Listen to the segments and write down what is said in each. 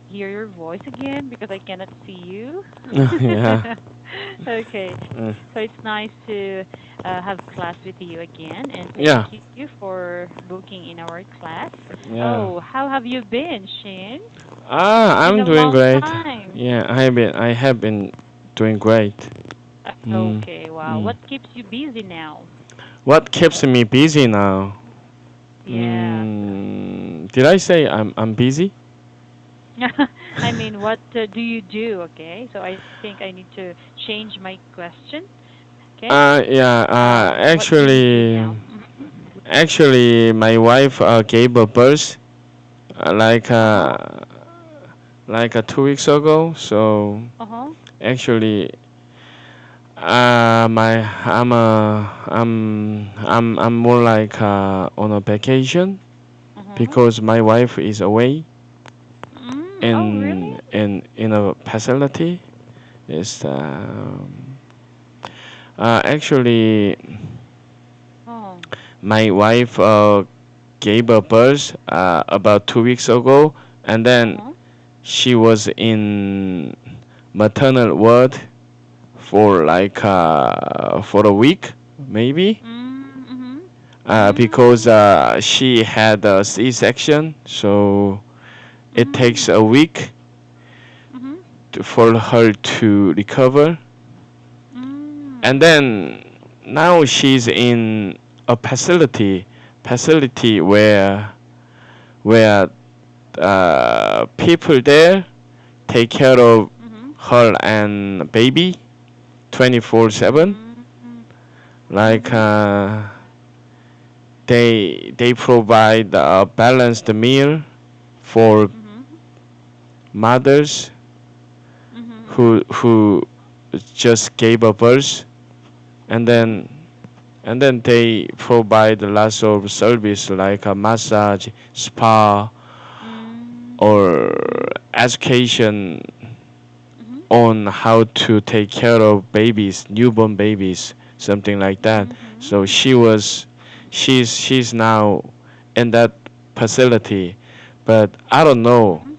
hear your voice again because I cannot see you. Yeah. Okay. Uh, So it's nice to have class with you again, and thank yeah. you for booking in our class. Yeah. Oh, how have you been, Shin? It's been I'm a doing long great. time. Yeah, I have been doing great. Mm, Okay, wow. mm. What keeps you busy now? What keeps me busy now? Yeah. Did I say I'm busy? I mean, what do you do? Okay, so I think I need to change my question. Okay. Yeah. What do you do now? Actually, my wife gave a birth uh, like Uh huh. uh, 2 weeks ago. So Uh huh. actually, my I'm more like on a vacation Uh huh. because my wife is away Oh, really? in a facility. Is actually Oh. my wife gave a birth about 2 weeks ago, and Uh then huh. she was in maternal ward for for a week maybe Mm-hmm. because Mm. she had a C-section, so it takes Mm. a week Mm-hmm. for her to recover, and Mm. then now she's in a facility where people there take care of Mm-hmm. her and baby 24/7. Mm. Like Mm-hmm. they provide a balanced meal for Mm-hmm. mothers Mm-hmm. who just gave a birth, and Mm-hmm. then they provide lots of service like a massage, spa, Mm. or Mm-hmm. education Mm-hmm. on how to take care of babies, newborn babies, something like that. So Mm-hmm. she's now in that facility, but I don't know Mm-hmm.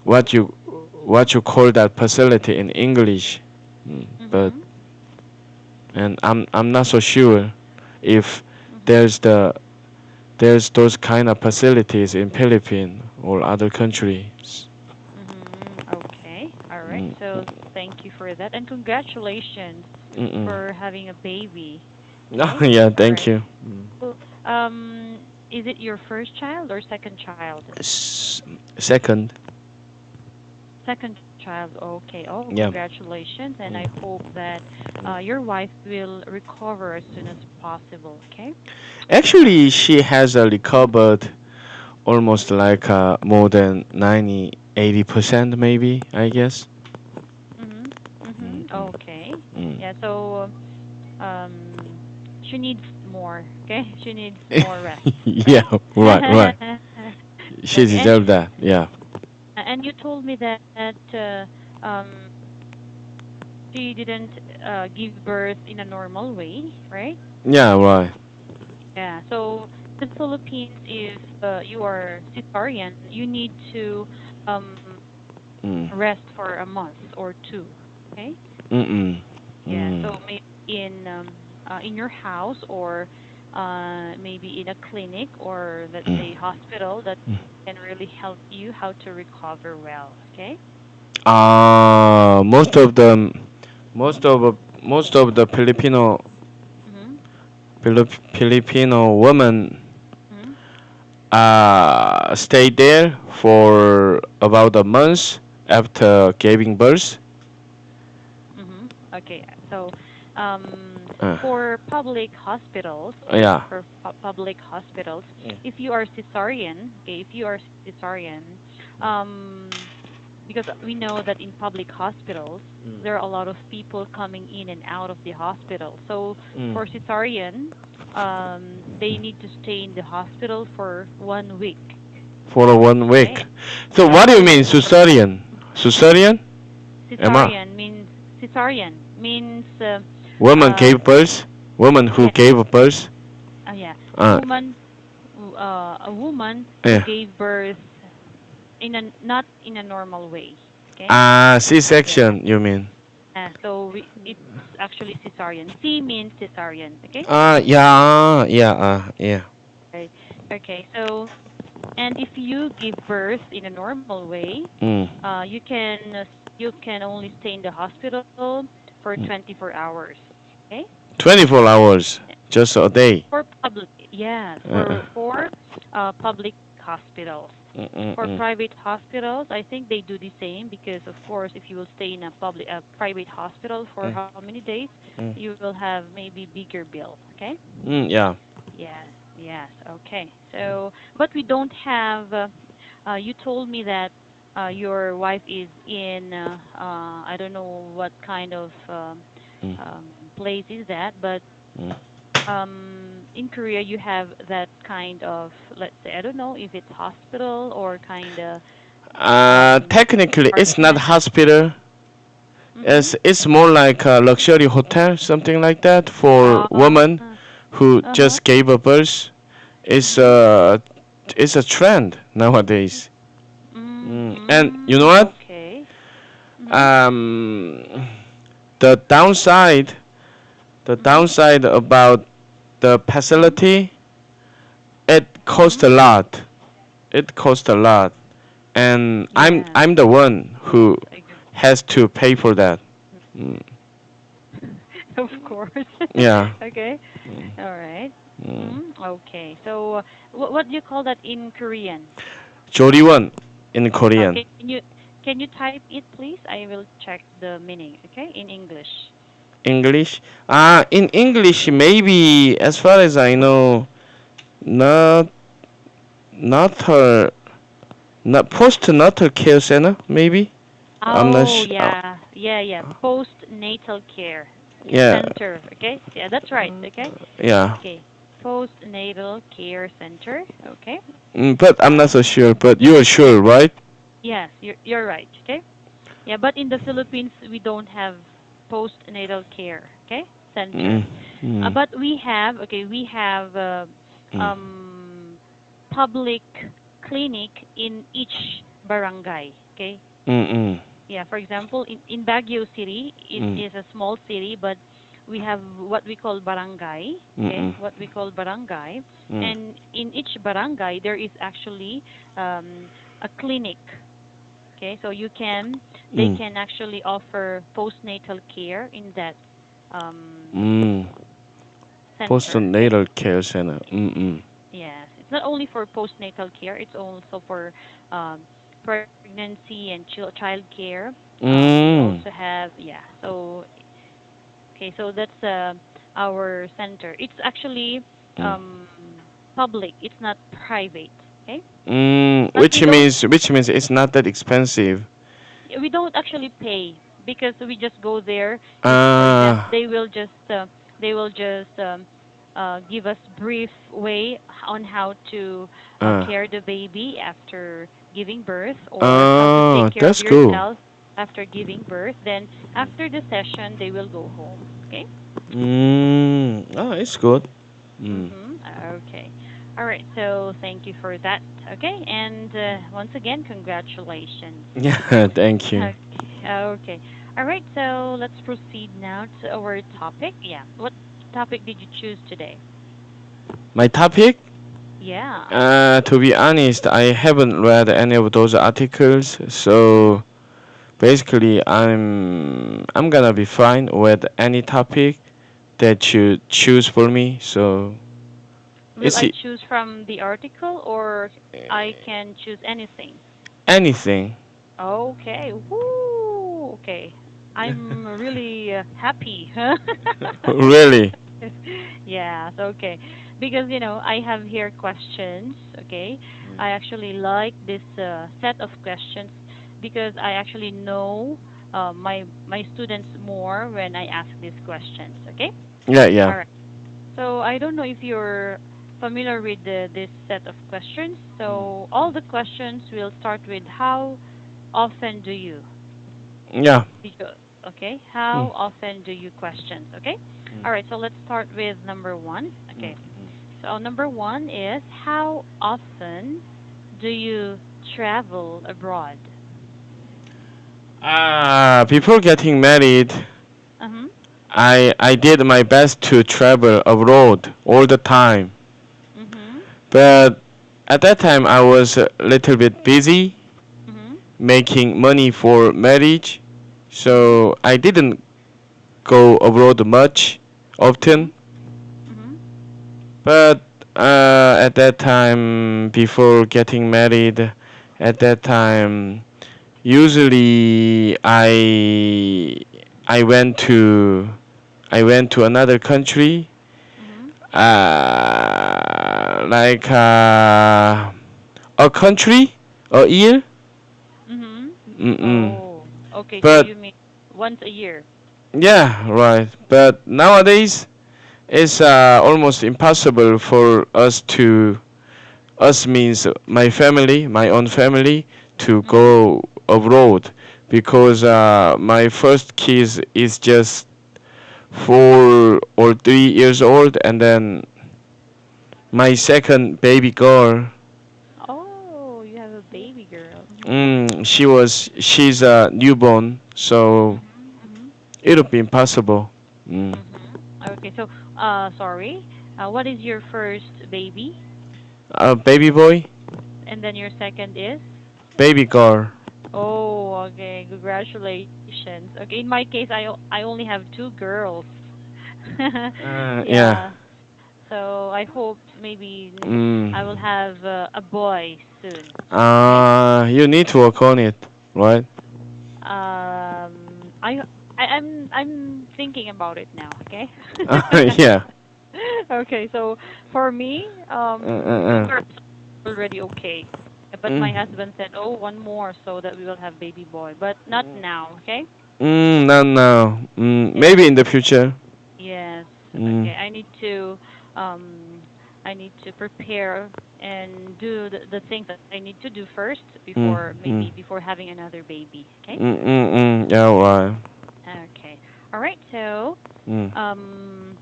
what you call that facility in English. But Mm-hmm. and I'm not so sure if Mm-hmm. there's those kind of facilities in Philippines or other countries. Okay. All right. Mm, So thank you for that, and congratulations mm-mm. for having a baby. Oh, Okay. yeah, All thank right. you. So, is it your first child or second child? S- Second, Second child. Okay. Oh, yeah. congratulations, and I Mm. hope that your wife will recover as soon as possible. Okay. Actually, she has recovered almost like more than 90, 80% maybe, I guess. Mhm. Mhm. Mm-mm. Okay. Mm. Yeah. So, she needs more. Okay. She needs more rest. Yeah, Right. right, right. She Okay. deserved that. Yeah. And you told me that um she didn't give birth in a normal way, right? Yeah, right. Yeah. So in the Philippines, if you are cesarean, you need to Mm. rest for a month or two. Okay. Mm-mm. Yeah. Mm. So maybe in your house or maybe in a clinic or let's Mm. say hospital that can really help you how to recover well. Okay. Most of the most of the Mhm. Filipino women Mhm. stayed there for about a month after giving birth. Mhm. Okay. So, Uh, for public hospitals, yeah. public hospitals, Yeah. if you are cesarean, okay, if you are cesarean, um, because we know that in public hospitals there are a lot of people coming in and out of the hospital. So Mm. for cesarean, they need to stay in the hospital for 1 week. For a one Okay. week. So Yeah. what do you So mean, cesarean? Cesarean? Emma? cesarean means Woman uh gave birth? Woman who yeah, gave birth? yeah, Uh, a woman who yeah. gave birth in a not in a normal way. Okay. Ah, Yeah. C-section, you mean? So it's actually cesarean. C means cesarean. Okay. Yeah, yeah, yeah. Right. Okay. So and if you give birth in a normal way, Mm. you can only stay in the hospital for 24 hours. Okay. 24 hours, just a day. For public, yes, Uh, public hospitals. mm, mm, For mm, private hospitals, I think they do the same because, of course, if you will stay in a private hospital for mm, how many days, mm. you will have maybe bigger bill. Okay. Yeah. Yes. Yes. Okay. So, but we don't have. You told me that your wife is in. I don't know what kind of Mm, place is that, but mm. in Korea you have that kind of, let's say, I don't know if it's hospital or kind of Technically, it's not apartment. hospital. Mhm. It's more like a luxury hotel, something like that, for Uh women who uh-huh. just gave a birth. It's Mhm. a it's a trend nowadays. And you know what? Okay. Mhm. Um, the downside, the Mhm. downside about the Mhm. facility, it costs a Mhm. lot. It costs a lot, and Yes. I'm the one Yes, who I agree. has to pay for that. Mm, Of course. yeah. Okay. Mm, All right. mm. Okay. So, what do you call that in Korean? 조리원 in Korean. Can you type it, please? I will check the meaning. Okay, in English. English. In English, maybe as far as I know, not not her, not postnatal care center. Maybe I'm not Oh, sure. yeah, yeah, yeah. Postnatal care Yeah, center. Okay, yeah, that's right. Okay, yeah. okay. Postnatal care center. Okay. But I'm not so sure. But you're sure, right? Yes, you're right. Okay. Yeah, but in the Philippines we don't have postnatal care. Okay, center. Mm, mm, But we have mm, um public clinic in each barangay. Okay. mm, mm, Yeah, for example, in Baguio City, it mm, is a small city, but we have what we call barangay. mm, Okay, mm, what we call barangay, mm, and in each barangay there is actually a clinic. Okay, so they mm. can actually offer postnatal care in that um, Mm. center. Okay. Postnatal care center. Mm, mm. Yes, it's not only for postnatal care; it's also for um, pregnancy and child care. We also Mm. have, yeah. So okay, so that's our center. It's actually Mm. public. It's not private. Okay, but Which means it's not that expensive. we don't actually pay because we just go there. If, for example, Ah, they will just give us brief way on how to uh, care the baby after giving birth or how to take care of that's cool. yourself after giving birth. Then after the session, they will go home. Okay. It's good. Mm. Mm-hmm. Okay. All right. So thank you for that. Okay. And once again, congratulations. Yeah, thank you. Okay. Okay. All right. So let's proceed now to our topic. Yeah. What topic did you choose today? My topic? Yeah. To be honest, I haven't read any of those articles, Mm-hmm. so basically, I'm gonna be fine with any topic that you choose for me. So Will it's I choose from the article or I can choose anything? anything. Okay. Woo. Okay. I'm really happy. Really. Yes, okay. Because, I have here questions, okay? I actually like this set of questions because I actually know my students more when I ask these questions, okay? Yeah, yeah. All right. So I don't know if you're familiar with this set of questions. So all the questions will start with how often do you? Yeah. Because, okay, Mm, how often do you questions? Okay, mm, all right. So let's start with number one. mm, Okay, so number one is how often do you travel abroad? Before getting married, Uh-huh. I did my best to travel abroad all the time. Mhm. But at that time, I was a little bit busy Mhm. making money for marriage, Mhm. so I didn't go abroad much often. Mhm. Mhm. But at that time, before getting married, at that time, usually I went to another country, Mhm. like a country a year. Mhm. Mm-mm. Oh, okay. So But you mean once a year? yeah, right. But nowadays it's almost impossible for us means my family, my own family, to Mhm. go abroad because my first kid is just 4 or 3 years old, and then my second baby girl, Oh, you have a baby girl. Mhm. she's a newborn, so Mhm. Mhm. it'll be impossible. Mm. Mhm. Okay. So, sorry. What is your first baby? A baby boy, And then your second is? baby girl. Oh, okay. Congratulations. Okay, in my case, I only have two girls. Yeah. Yeah. So I hope maybe Mm. I will have a boy soon. Okay. You need to work on it, right? I'm thinking about it now. Okay. Yeah. Okay. So for me, two Uh. girls already okay. But my Mm. husband said, "Oh, one more so that we will have baby boy, but not now." Okay. Not now. Maybe Yes. in the future. Yes. Mm. Okay. Um I need to prepare and do the things that I need to do first Mm. before maybe Mm. before having another baby. Okay? Yeah, right. Okay. All right. So, Mm. um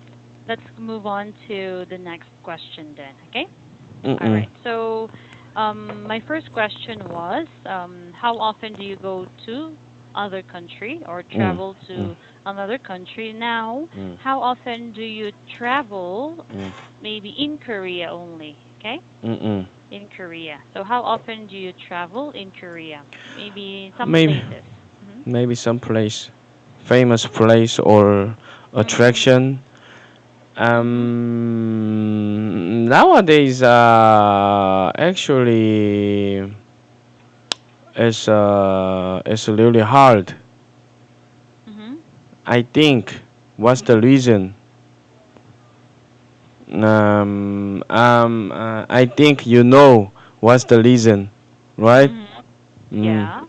let's move on to the next question then, okay? All Mm. right. So, my first question was, how often do you go to other country or Mm. travel Mm. to another country now? Mm. How often do you travel Mm. maybe in Korea only? Okay? Mm. In Korea. So, how often do you travel in Korea? Maybe some Maybe places. Mhm. some place, famous place or Mhm. attraction. Mhm. Nowadays, actually, it's really hard. Mhm. I think what's the Mhm. reason? I think you know what's the reason, right? Mhm. Mm. Yeah.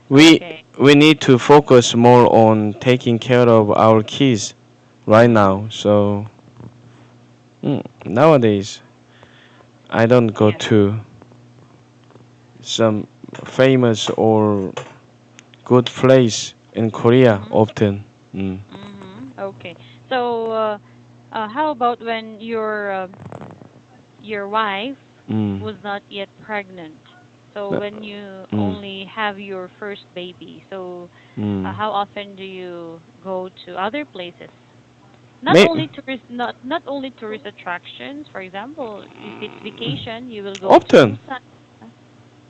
We Okay. we need to focus more on taking care of our kids right Mhm. now. So nowadays, I don't go Yeah. to some famous or good place in Korea Mhm. often. Mm. Mhm. Okay. So, how about when your wife Mm. was not yet pregnant? So Uh, when you Mm. only have your first baby, so Mm. how often do you go to other places? May Not only tourist attractions. For example, if it's vacation, you will go to often. Busan.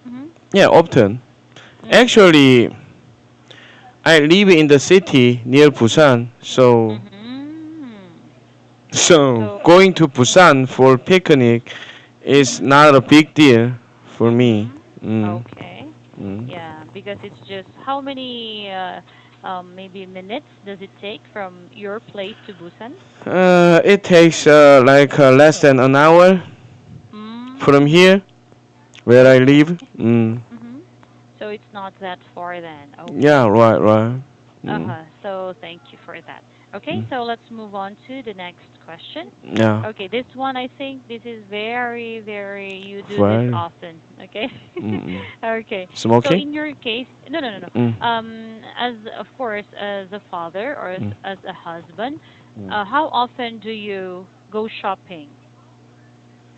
Mhm. Yeah, often. Mhm. Actually, I live in the city near Busan, so Mhm. So. going to Busan for picnic is Mhm. not a big deal for me. Mhm. Mm. Okay. Mm. Yeah, because it's just how many maybe minutes does it take from your place to Busan? It takes like less than an hour from Mm. here where I Okay. live. Mm. Mhm. So it's not that far then. Yeah, Okay. right, right. Mm. Uh-huh. So thank you for that. Okay, Mm. so let's move on to the next question. Yeah, Okay, this one I think this is very, very you do this very. often. Okay. Mm-mm. Okay. So Smoking? in your case, no, no, no, Mm. no. As of course, as a father or Mm. as a husband, Mm. how often do you go shopping?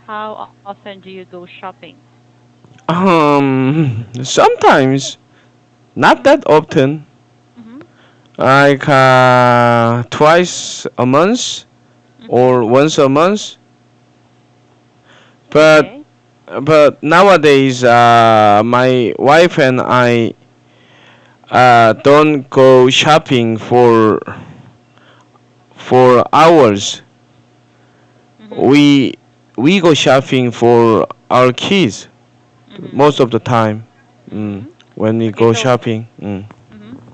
How often do you go shopping? Sometimes, not Mhm. that often, Mhm. like twice a month Mhm. or once a month. But Okay. nowadays, my wife and I don't go shopping for hours. Mhm. We we go shopping for our kids Mhm. most of the time. Mm, Mhm. when we Okay, go so shopping. Mm.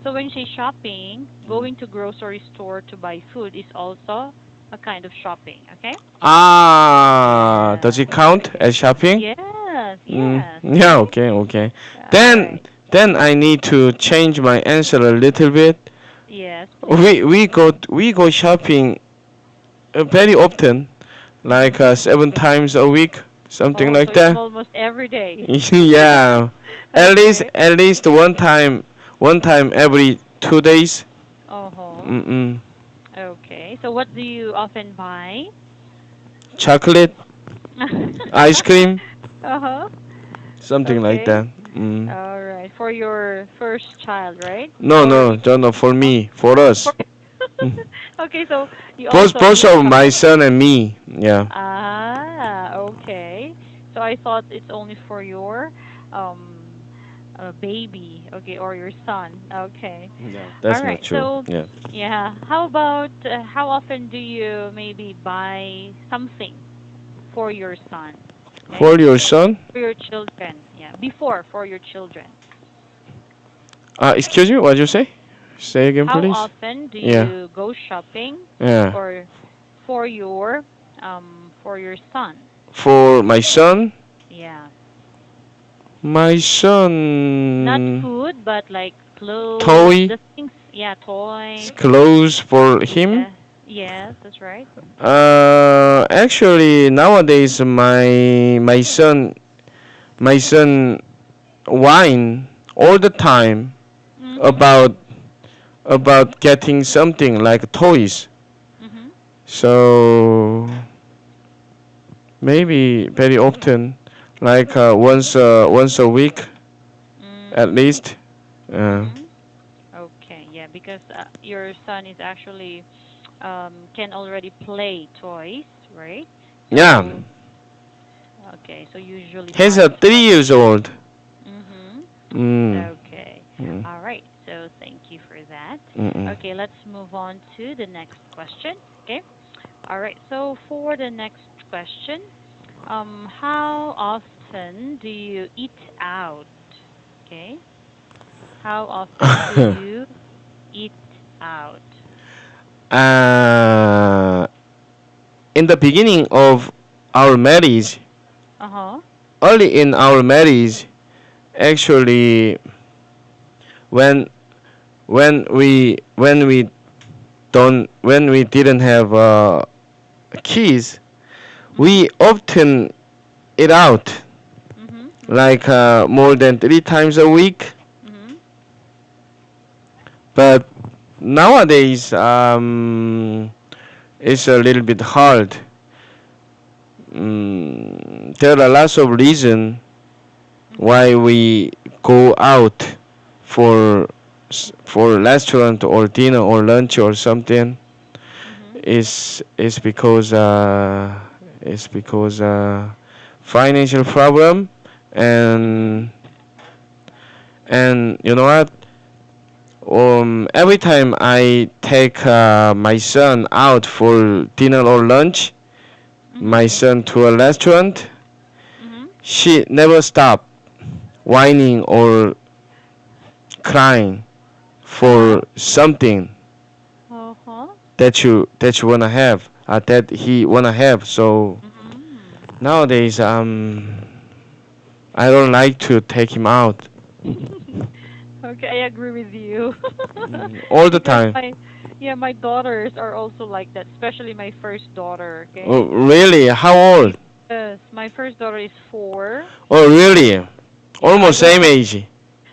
so when you say shopping, Mm. going to grocery store to buy food is also a kind of shopping, okay? Ah, does Yeah. it count as shopping? Yes, Mm, yes, yeah, right? okay, okay. All Then right. then I need to change my answer a little bit. Yes, please. We go shopping very often, like Mhm. 7 times a week, something Oh, so like it's that. almost every day. Yeah, Okay. at least one time every 2 days. Oh. Mm-mm. Okay. So what do you often buy? Chocolate, ice cream, Uh-huh. something like Okay. that. Mm. All right. For your first child, right? No, Or no, you no, no, for oh, me, for for us. Mm. Okay, so you Both also both you of my couple? son and me. Yeah. Okay. So I thought it's only for your um baby, okay, or your son. Okay. Yeah, All that's not right. true. So, Yeah. yeah, how about how often do you maybe buy something for your son? Okay? For your son? For your children. Yeah, before for your children. Excuse me, what you say? Say again, How please. often do Yeah. you go shopping Yeah. or for your son? For my son, Yeah. my Not son food, but like clothes, toy, the things, yeah, toys. clothes for him. Yeah. Yes, that's right. Actually, nowadays my son whine all the time Mhm. about getting something like toys. Mhm. So maybe very often, like once a week at Mm. least. Uh, Mhm. Okay, yeah, because your son is actually can already play toys, right? yeah, So okay, so usually he's buy 3 years old. mhm. Mm, Okay. mm, All right. So thank you for that. mm, mm. Okay, let's move on to the next question. Okay. All right. So for the next question, how often do you eat out? Okay. How often do you eat out? uh, in the beginning of our marriage, Uh-huh. early in our marriage, actually, when when we didn't have kids, Mhm. we often eat out Mhm. Mhm. like more than 3 times a week. Mhm. But nowadays, it's a little bit hard. There are lots of reasons Mhm. why we go out for for restaurant or dinner or lunch or something. Mhm. Is because financial problem, Mhm. and you know what, every time I take my son out for dinner or lunch, Mhm. my son to a restaurant, Mhm. she never stop whining or crying Uh-huh. for something Uh-huh. that you wanna have, that he wanna have. So Mhm. nowadays, I don't like to take him out Okay, I agree with you. all the Because time. my daughters are also like that, especially my first daughter, okay? Oh, really? How old? Yes, my first daughter is 4. Oh, really? Yeah, I Almost don't same want age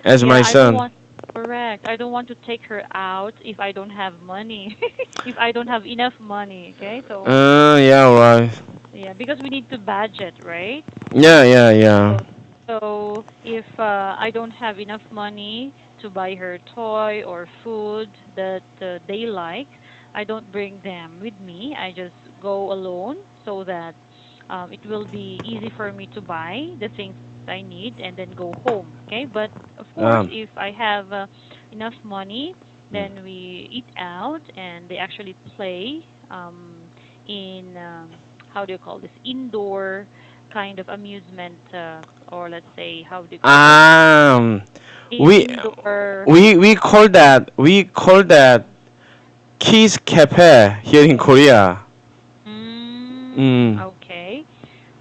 as yeah, my I don't son. want correct. I don't want to take her out if I don't have money. If I don't have enough money, okay? So, Yeah, right. yeah, because we need to budget, right? Yeah, yeah, yeah. So if I don't have enough money to buy her toy or food that they like, I don't bring them with me. I just go alone so that it will be easy for me to buy the things I need and then go home. Okay, but of course, Um. if I have enough money, Mm. then we eat out and they actually play in how do you call this, indoor kind of amusement, or let's say, how do you call this, Um. We indoor. we call that Kiss Cafe here in Korea. Mm. Okay,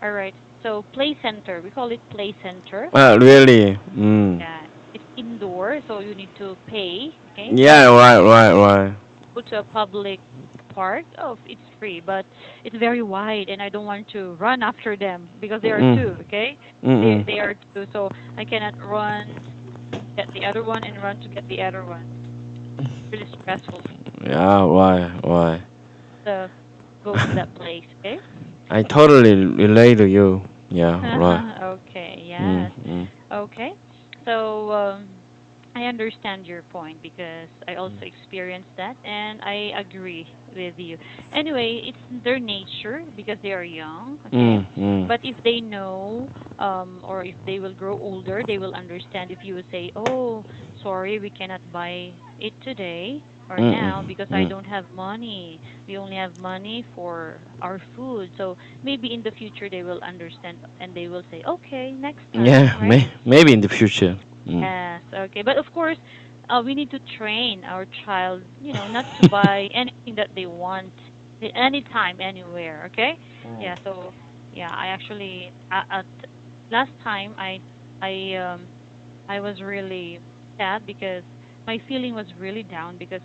all right. So play center, we call it play center. Really? Mm. Yeah, it's indoor, so you need to pay. Okay, but Yeah. Right. Right. Right. go to a public park, oh, it's free, but it's very wide, and I don't want to run after them because they are Mm. two. Okay, they Mm. they are two, so I cannot run get the other one and run to get the other one. Really stressful Yeah. Why? Why? to go to that place. Okay. I totally relate to you. Yeah. Right. Okay. Mm. Yes. Mm. Okay. So I understand your point because I also experienced that and I agree with you. Anyway, it's their nature because they are young, okay? Mm. Mm. But if they know, or if they will grow older, they will understand if you would say, "Oh, sorry, we cannot buy it today or Mm. now because I Mm. don't have money. We only have money for our food." So maybe in the future they will understand and they will say, "Okay, next time," Yeah. right? Maybe in the future. Mm. Yes, okay. But of course, we need to train our child, not to buy anything that they want anytime, anywhere, okay? Yeah, so yeah, I actually last time I was really sad because my feeling was really down because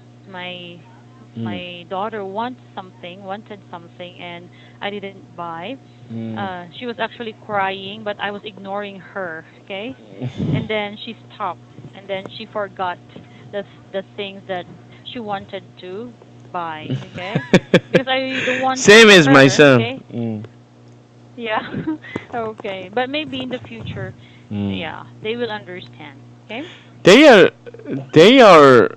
Mm. my daughter wanted something and I didn't buy. Mm. She was actually crying, but I was ignoring her, okay? And then she stopped and then she forgot the things that she wanted to buy, okay? Because I don't want Same as my her, son. okay? Mm. Yeah. Okay, but maybe in the future, Mm. yeah, they will understand, okay? They are, they are,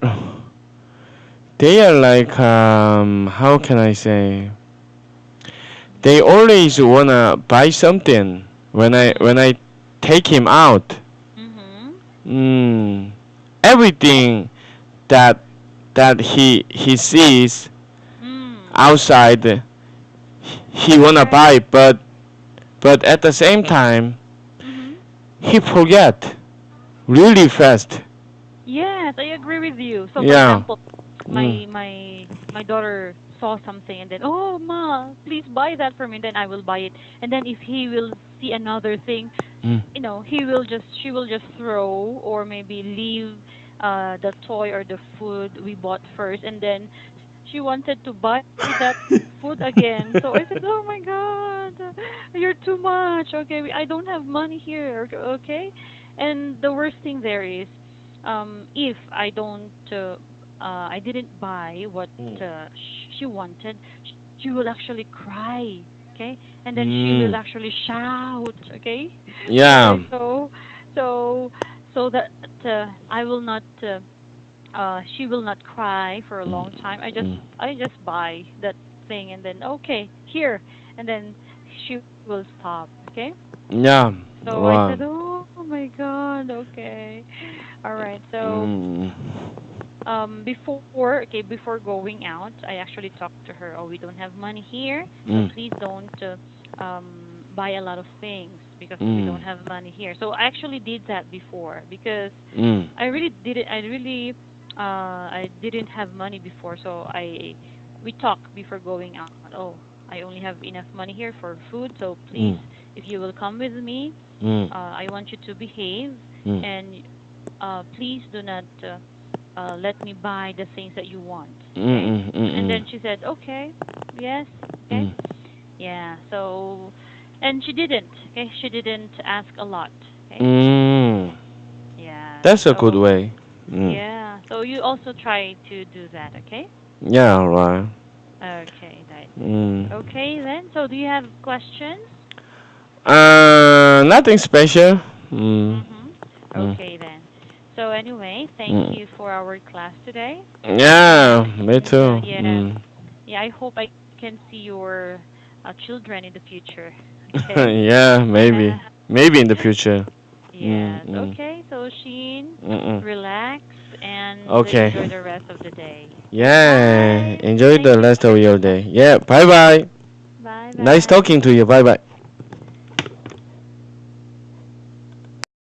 they are like, how can I say? They always wanna buy something when Mm. I take him out. Mhm. Mm. Everything that he sees Mm. outside, he wanna Okay. buy, but at the same time, Mhm. he forget really fast. Yes, I agree with you. So for Yeah. example, Mm. my daughter saw something and then, "Oh, ma, please buy that for me." And then I will buy it. And then if he will see another thing, Mm. she will just throw or maybe leave the toy or the food we bought first, and then she wanted to buy that food again. So I said, "Oh my god, you're too much. Okay, I don't have money here. Okay." And the worst thing there is, if I didn't buy what she wanted, she will actually cry. Okay, and then she will Mm. actually shout. Okay, all Yeah. right. So that I will not. She will not cry for a long time. Mm. I just buy that thing and then, okay, here, and then she will stop. Okay. Yeah. So I said, Wow. "Oh my God, okay, all right." So Mm. before going out, I actually talked to her. "Oh, we don't have money here, so Mm. please don't buy a lot of things because we Mm. don't have money here." So I actually did that before because Mm. I didn't have money before, so I we talked before going out. "Oh, I only have enough money here for food, so please, Mm. if you will come with me, Mm. I want you to behave Mm. and please do not let me buy the things that you want." Okay. Mm. Mm. And Mm. then she said, "Okay, yes, okay." Mm. Yeah. So, and she didn't. Okay, she didn't ask a lot. Okay. Mm. Yeah. That's a good So way. Mm. yeah. So you also try to do that. Okay. Yeah. Right. Okay. Right. Mm. Okay then. So do you have questions? Nothing special. Mm, Mm-hmm. mm, Okay then. So anyway, thank mm. you for our class today. Yeah, me And too. yeah, Mm. yeah, I hope I can see your children in the future. Okay. Yeah, maybe. Maybe in the future. Yes. Mm, mm, Okay. So Sheen, mm, mm. relax and Okay. enjoy the rest of the day. Yeah, Bye. enjoy Thank the you. rest of your day. Yeah, bye bye. Bye Nice bye. talking to you. Bye bye.